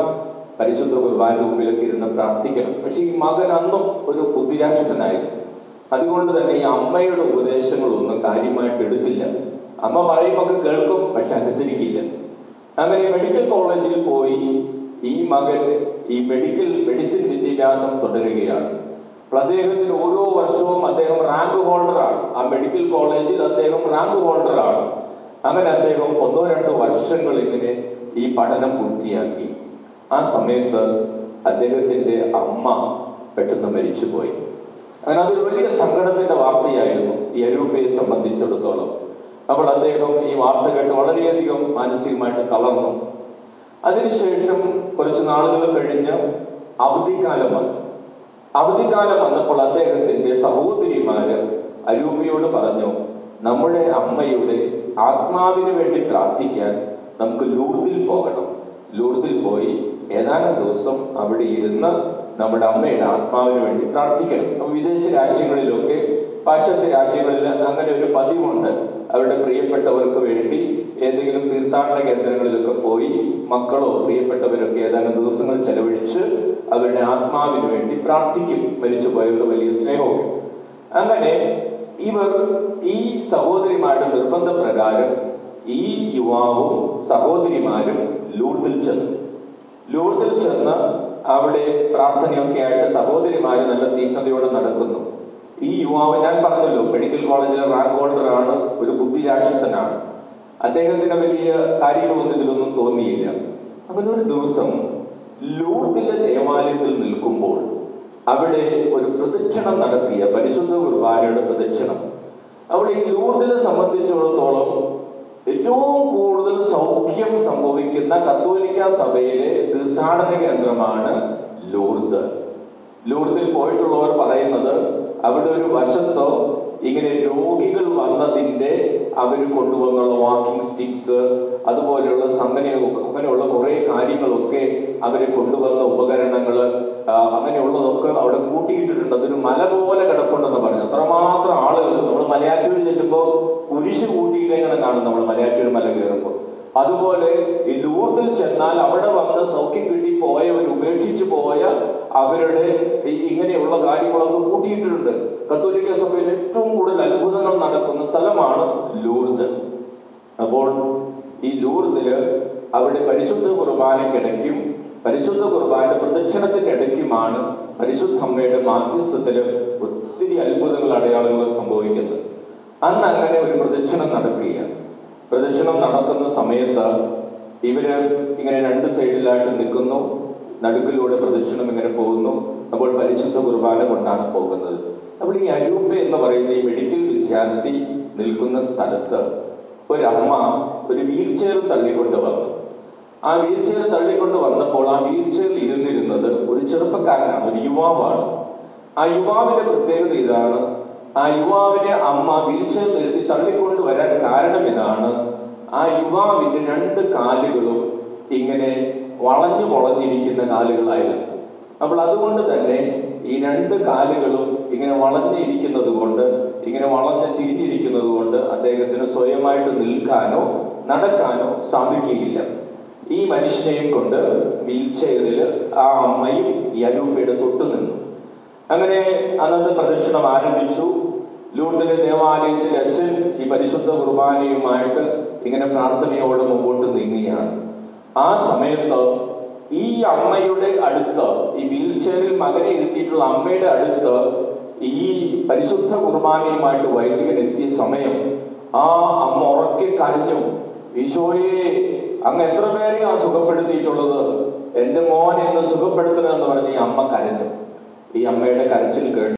[SPEAKER 1] പരിശുദ്ധ കുർബാനയുടെ മുമ്പിലൊക്കെ ഇരുന്ന് പ്രാർത്ഥിക്കണം. പക്ഷെ ഈ മകൻ അന്നും ഒരു ബുദ്ധിരാക്ഷസനായിരുന്നു. അതുകൊണ്ട് തന്നെ ഈ അമ്മയുടെ ഉപദേശങ്ങളൊന്നും കാര്യമായിട്ട് എടുത്തില്ല. അമ്മ പറയുമ്പോൾ കേൾക്കും, പക്ഷെ അനുസരിക്കില്ല. അങ്ങനെ മെഡിക്കൽ കോളേജിൽ പോയി ഈ മകൻ ഈ മെഡിസിൻ വിദ്യാഭ്യാസം തുടരുകയാണ്. അപ്പോൾ അദ്ദേഹത്തിന് ഓരോ വർഷവും അദ്ദേഹം റാങ്ക് ഹോൾഡറാണ്. ആ മെഡിക്കൽ കോളേജിൽ അദ്ദേഹം റാങ്ക് ഹോൾഡറാണ്. അങ്ങനെ അദ്ദേഹം 1-2 വർഷങ്ങൾ ഇങ്ങനെ ഈ പഠനം പൂർത്തിയാക്കി. ആ സമയത്ത് അദ്ദേഹത്തിൻ്റെ അമ്മ പെട്ടെന്ന് മരിച്ചുപോയി. അങ്ങനെ അതൊരു വലിയ സങ്കടത്തിൻ്റെ വാർത്തയായിരുന്നു ഈ അരൂപ്പയെ സംബന്ധിച്ചിടത്തോളം. അപ്പോൾ അദ്ദേഹം ഈ വാർത്ത കേട്ട് വളരെയധികം മാനസികമായിട്ട് തളർന്നു. അതിനുശേഷം കുറച്ച് നാളുകൾ കഴിഞ്ഞ് അവധിക്കാലം വന്നു. അവധിക്കാലം വന്നപ്പോൾ അദ്ദേഹത്തിൻ്റെ സഹോദരിമാര് അരൂപ്പയോട് പറഞ്ഞു, നമ്മുടെ അമ്മയുടെ ആത്മാവിന് വേണ്ടി പ്രാർത്ഥിക്കാൻ നമുക്ക് ലൂർദിൽ പോകണം. ലൂർദിൽ പോയി ഏതാനും ദിവസം അവിടെ ഇരുന്ന് നമ്മുടെ അമ്മയുടെ ആത്മാവിന് വേണ്ടി പ്രാർത്ഥിക്കണം. അപ്പോൾ വിദേശ രാജ്യങ്ങളിലൊക്കെ, പാശ്ചാത്യ രാജ്യങ്ങളിൽ അങ്ങനെ ഒരു പതിവുണ്ട്. അവരുടെ പ്രിയപ്പെട്ടവർക്ക് വേണ്ടി ഏതെങ്കിലും തീർത്ഥാടന കേന്ദ്രങ്ങളിലൊക്കെ പോയി മക്കളോ പ്രിയപ്പെട്ടവരൊക്കെ ഏതാനും ദിവസങ്ങൾ ചെലവഴിച്ച് അവരുടെ ആത്മാവിന് വേണ്ടി പ്രാർത്ഥിക്കും, മരിച്ചുപോയവരുടെ വലിയ സ്നേഹമൊക്കെ. അങ്ങനെ ഇവർ ഈ സഹോദരിമാരുടെ നിർബന്ധപ്രകാരം ഈ യുവാവും സഹോദരിമാരും ലൂർദിൽ ചെന്ന് അവിടെ പ്രാർത്ഥനയൊക്കെ ആയിട്ട് സഹോദരിമാര് നല്ല തീഷ്ണതയോടെ നടക്കുന്നു. ഈ യുവാവ്, ഞാൻ പറഞ്ഞല്ലോ, മെഡിക്കൽ കോളേജിലെ റാങ്ക് ഹോൾഡറാണ്, ഒരു ബുദ്ധിരാക്ഷസനാണ്. അദ്ദേഹത്തിന് വലിയ കാര്യങ്ങളൊന്നും ഇതിലൊന്നും തോന്നിയില്ല. അങ്ങനെ ഒരു ദിവസം ലൂർദിലെ ദേവാലയത്തിൽ നിൽക്കുമ്പോൾ അവിടെ ഒരു പ്രദക്ഷിണം നടത്തിയ പരിശുദ്ധ കുർബാനയുടെ പ്രദക്ഷിണം. അവിടെ ഈ ലൂർദിനെ സംബന്ധിച്ചിടത്തോളം ഏറ്റവും കൂടുതൽ സൗഖ്യം സംഭവിക്കുന്ന കത്തോലിക്ക സഭയിലെ തീർത്ഥാടന കേന്ദ്രമാണ് ലൂർദ്. ലൂർദിൽ പോയിട്ടുള്ളവർ പറയുന്നത് അവിടെ ഒരു വശത്തോ ഇങ്ങനെ രോഗികൾ വന്നതിൻ്റെ അവർ കൊണ്ടുവന്നുള്ള വാക്കിംഗ് സ്റ്റിക്സ്, അതുപോലെയുള്ള അങ്ങനെയുള്ള കുറേ കാര്യങ്ങളൊക്കെ അവർ കൊണ്ടുവന്ന ഉപകരണങ്ങൾ, അങ്ങനെയുള്ളതൊക്കെ അവിടെ കൂട്ടിയിട്ടിട്ടുണ്ട്. അതൊരു മല പോലെ കിടപ്പുണ്ടെന്ന് പറഞ്ഞു. അത്രമാത്രം ആളുകൾ. നമ്മൾ മലയാറ്റൂർ ചെല്ലുമ്പോൾ കുരിശ് കൂട്ടിയിട്ടെങ്ങനെ കാണും നമ്മൾ മലയാറ്റൂർ മല കയറുമ്പോൾ. അതുപോലെ ഈ ലൂർദിൽ ചെന്നാൽ അവിടെ വന്ന് സൗഖ്യം കിട്ടി പോയവർ, ഉപേക്ഷിച്ചു പോയ അവരുടെ ഇങ്ങനെയുള്ള കാര്യങ്ങളൊക്കെ കൂട്ടിയിട്ടിട്ടുണ്ട്. കത്തോലിക്ക സഭയിൽ ഏറ്റവും കൂടുതൽ അത്ഭുതങ്ങൾ നടക്കുന്ന സ്ഥലമാണ് ലൂർദ്. അപ്പോൾ ഈ ലൂർദില് അവിടെ പരിശുദ്ധ കുർബാനയ്ക്കിടയ്ക്കും പരിശുദ്ധ കുർബാനയുടെ പ്രദക്ഷിണത്തിന്റെ ഇടയ്ക്കുമാണ് പരിശുദ്ധ അമ്മയുടെ മാധ്യസ്ഥത്തിൽ ഒത്തിരി അത്ഭുതങ്ങൾ, അടയാളങ്ങൾ സംഭവിക്കുന്നത്. അന്ന് അങ്ങനെ ഒരു പ്രദക്ഷിണം നടക്കുകയാണ്. പ്രദക്ഷിണം നടക്കുന്ന സമയത്ത് ഇവര് ഇങ്ങനെ രണ്ട് സൈഡിലായിട്ട് നിൽക്കുന്നു. നടുക്കിലൂടെ പ്രദക്ഷിണം ഇങ്ങനെ പോകുന്നു. അപ്പോൾ പരിശുദ്ധ കുർബാന കൊണ്ടാണ് പോകുന്നത്. അപ്പോൾ ഈ അരൂപ എന്ന് പറയുന്ന ഈ മെഡിക്കൽ വിദ്യാർത്ഥി നിൽക്കുന്ന സ്ഥലത്ത് ഒരമ്മ ഒരു വീൽ ചെയർ തള്ളിക്കൊണ്ട് വന്നു. ആ വീൽ ചെയർ തള്ളിക്കൊണ്ട് വന്നപ്പോൾ ആ വീൽ ചെയറിൽ ഇരുന്നിരുന്നത് ഒരു ചെറുപ്പക്കാരനാണ്, ഒരു യുവാവാണ്. ആ യുവാവിന്റെ പ്രത്യേകത ഇതാണ്. ആ യുവാവിനെ അമ്മ വീൽ ചെയറിൽ ഇരുത്തി തള്ളിക്കൊണ്ട് വരാൻ കാരണം ഇതാണ്. ആ യുവാവിന്റെ രണ്ട് കാലുകളും ഇങ്ങനെ വളഞ്ഞിരിക്കുന്ന കാലുകളായിരുന്നു. അപ്പോൾ അതുകൊണ്ട് തന്നെ ഈ രണ്ട് കാലുകളും ഇങ്ങനെ വളഞ്ഞിരിക്കുന്നത് കൊണ്ട്, ഇങ്ങനെ തിരിഞ്ഞിരിക്കുന്നത് കൊണ്ട് അദ്ദേഹത്തിന് സ്വയമായിട്ട് നിൽക്കാനോ നടക്കാനോ സാധിക്കുകയില്ല. ഈ മനുഷ്യനെയും കൊണ്ട് വീൽ ചെയറിൽ ആ അമ്മയും ഈ അരൂപയുടെ തൊട്ടു നിന്നു. അങ്ങനെ അന്നത്തെ പ്രദക്ഷിണം ആരംഭിച്ചു. ലൂർദിലെ ദേവാലയത്തിലെ അച്ഛൻ ഈ പരിശുദ്ധ കുർബാനയുമായിട്ട് ഇങ്ങനെ പ്രാർത്ഥനയോടെ മുമ്പോട്ട് നീങ്ങുകയാണ്. ആ സമയത്ത് ഈ അമ്മയുടെ അടുത്ത്, ഈ വീൽ ചെയറിൽ മകനെ ഇരുത്തിയിട്ടുള്ള അമ്മയുടെ അടുത്ത് ഈ പരിശുദ്ധ കുർബാനയുമായിട്ട് വൈദികൻ എത്തിയ സമയം ആ അമ്മ ഉറക്കെ കരഞ്ഞു, ഈശോയെ, അങ്ങ് എത്ര പേരെയാണ് സുഖപ്പെടുത്തിയിട്ടുള്ളത്, എൻ്റെ മോനെ ഒന്ന് സുഖപ്പെടുത്തണമെന്ന് പറഞ്ഞ് ഈ അമ്മ കരഞ്ഞു. ഈ അമ്മയുടെ കരച്ചിൽ കേട്ടു